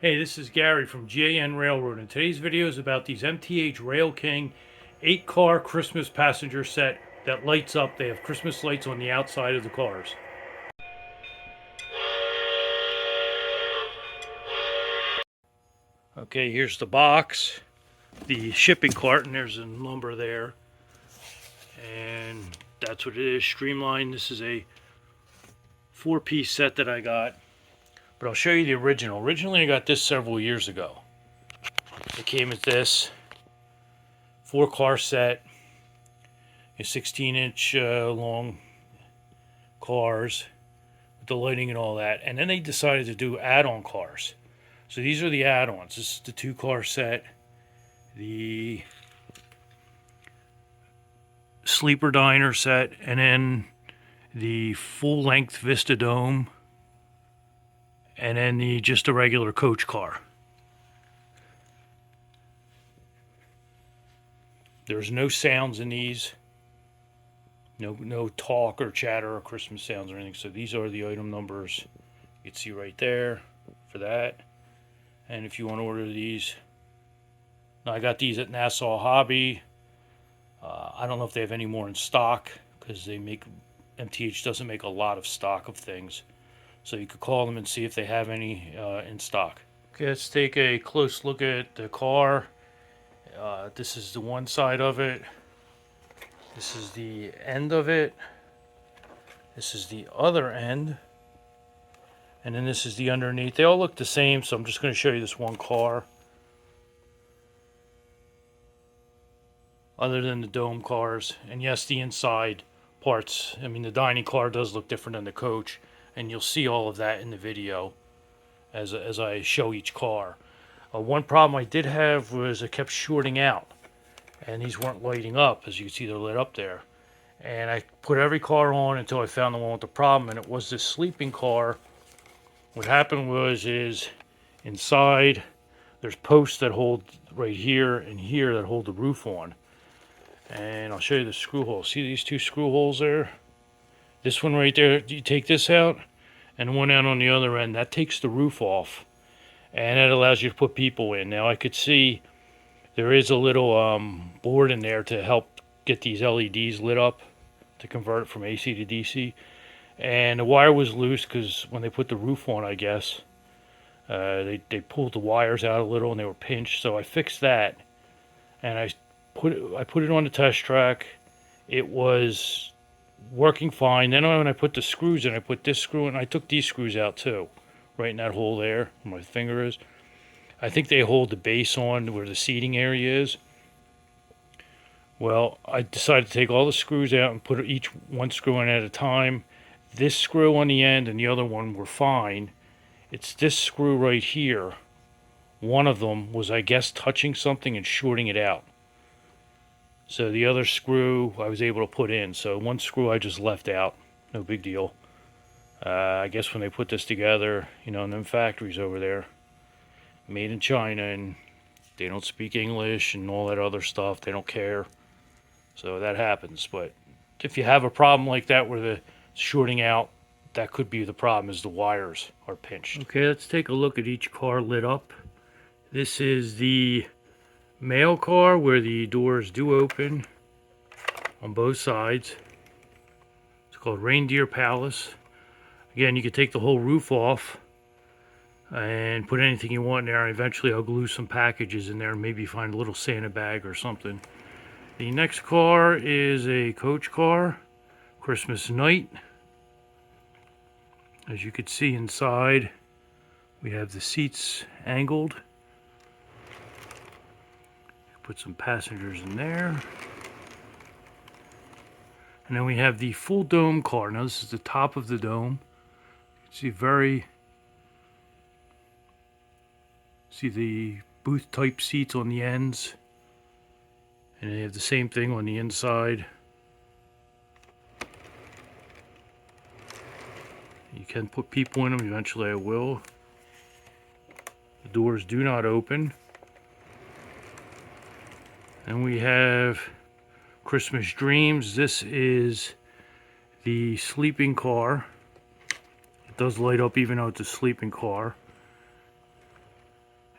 Hey, this is Gary from GAN Railroad, and today's video is about these MTH Railking 8-car Christmas passenger set that lights up. They have Christmas lights on the outside of the cars. Okay, here's the box, the shipping cart, and there's a number there. And that's what it is, streamlined. This is a 4-piece set that I got, but I'll show you the original. Originally, I got this several years ago. It came with this 4-car set, a 16-inch long cars with the lighting and all that, and then they decided to do add-on cars. So these are the add-ons. This is the 2-car set, the sleeper diner set, and then the full-length Vista Dome, and then just a regular coach car. There's no sounds in these. No talk or chatter or Christmas sounds or anything. So these are the item numbers you can see right there for that. And if you want to order these, now I got these at Nassau Hobby. I don't know if they have any more in stock because MTH doesn't make a lot of stock of things. So you could call them and see if they have any in stock. Okay, let's take a close look at the car. This is the one side of it. This is the end of it. This is the other end. And then this is the underneath. They all look the same, so I'm just going to show you this one car. Other than the dome cars. And yes, the inside parts. I mean, the dining car does look different than the coach. And you'll see all of that in the video as I show each car. One problem I did have was it kept shorting out. And these weren't lighting up. As you can see, they're lit up there. And I put every car on until I found the one with the problem. And it was this sleeping car. What happened is inside there's posts that hold right here and here that hold the roof on. And I'll show you the screw holes. See these 2 screw holes there? This one right there, you take this out, and one out on the other end. That takes the roof off, and that allows you to put people in. Now I could see there is a little board in there to help get these LEDs lit up to convert it from AC to DC. And the wire was loose because when they put the roof on, I guess, they pulled the wires out a little and they were pinched. So I fixed that, and I put it on the test track. It was working fine. Then when I put the screws in, I put this screw in. I took these screws out too, right in that hole there where my finger is. I think they hold the base on where the seating area is. Well, I decided to take all the screws out and put each one screw in at a time. This screw on the end and the other one were fine. It's this screw right here. One of them was, I guess, touching something and shorting it out. So the other screw I was able to put in. So one screw I just left out. No big deal. I guess when they put this together, in them factories over there, made in China, and they don't speak English and all that other stuff. They don't care. So that happens. But if you have a problem like that where the shorting out, that could be the problem, is the wires are pinched. Okay, let's take a look at each car lit up. This is the mail car where the doors do open on both sides. It's called Reindeer Palace. Again, you can take the whole roof off and put anything you want in there. Eventually I'll glue some packages in there and maybe find a little Santa bag or something. The next car is a coach car, Christmas night. As you can see inside, we have the seats angled. Put some passengers in there. And then we have the full dome car. Now this is the top of the dome. You can see the booth type seats on the ends. And they have the same thing on the inside. You can put people in them. Eventually I will. The doors do not open. And we have Christmas Dreams. This is the sleeping car. It does light up even though it's a sleeping car.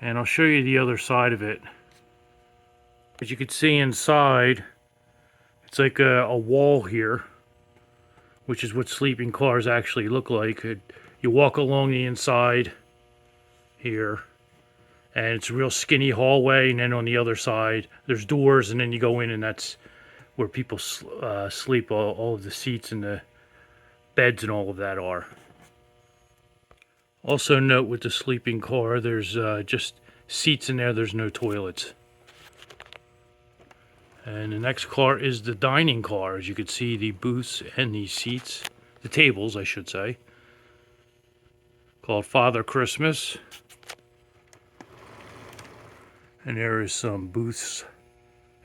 And I'll show you the other side of it. As you can see inside, it's like a wall here, which is what sleeping cars actually look like. You walk along the inside here, and it's a real skinny hallway, and then on the other side, there's doors, and then you go in, and that's where people sleep. All of the seats and the beds and all of that are. Also note with the sleeping car, there's just seats in there, there's no toilets. And the next car is the dining car. As you can see, the booths and the seats, the tables I should say, called Father Christmas. And there is some booths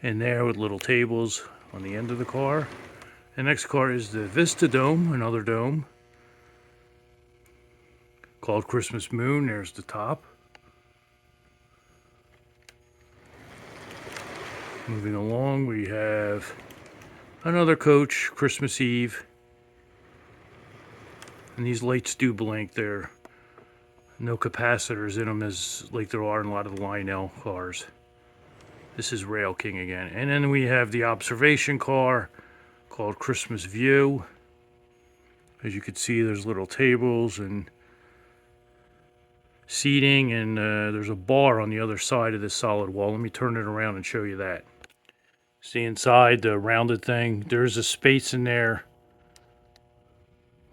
in there with little tables on the end of the car. The next car is the Vista Dome, another dome, called Christmas Moon. There's the top. Moving along, we have another coach, Christmas Eve. And these lights do blink. There no capacitors in them as like there are in a lot of the Lionel cars. This is Railking again. And then we have the observation car called Christmas View. As you can see, there's little tables and seating, and there's a bar on the other side of this solid wall. Let me turn it around and show you that. See inside the rounded thing, there's a space in there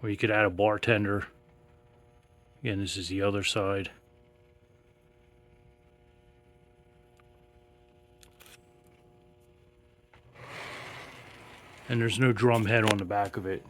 where you could add a bartender. Again, this is the other side. And there's no drum head on the back of it.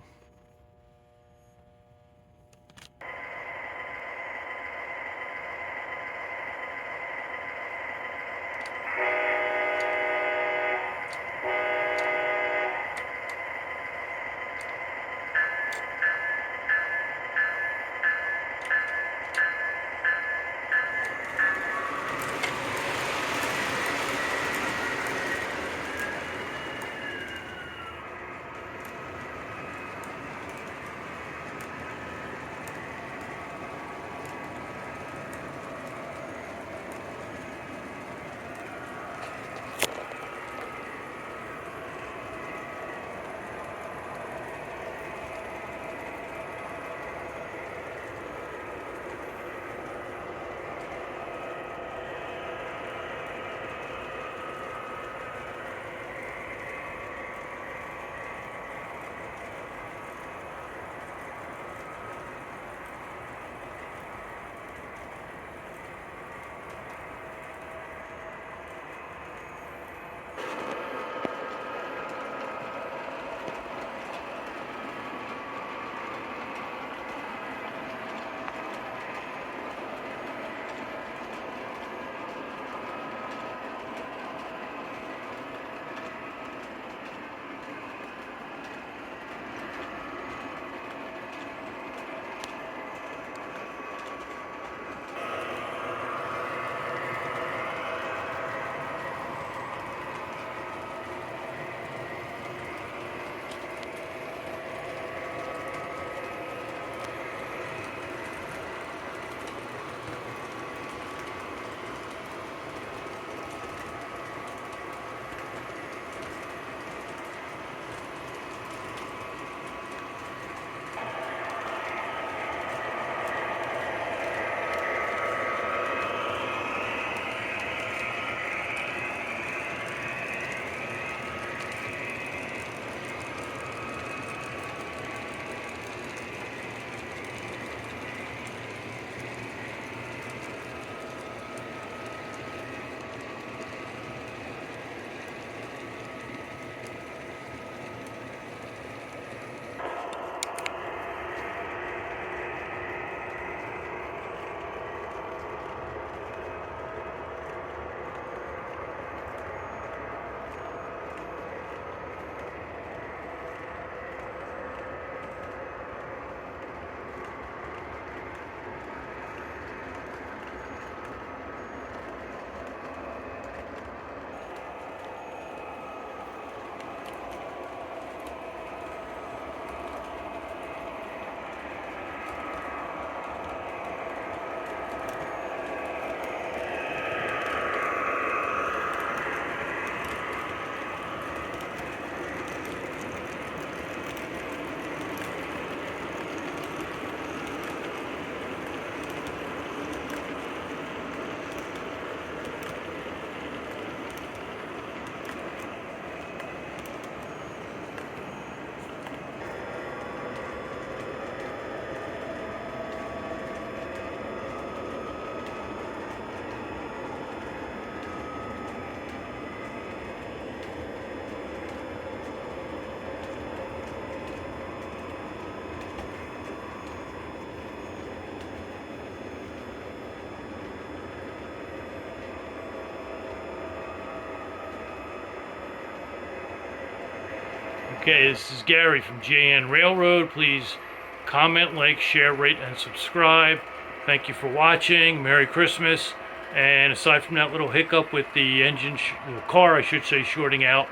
Okay, this is Gary from JN Railroad. Please comment, like, share, rate, and subscribe. Thank you for watching. Merry Christmas. And aside from that little hiccup with the the car, I should say, shorting out,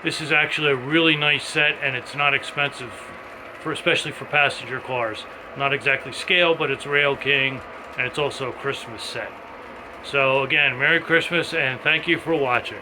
this is actually a really nice set, and it's not expensive, especially for passenger cars. Not exactly scale, but it's Rail King, and it's also a Christmas set. So again, Merry Christmas, and thank you for watching.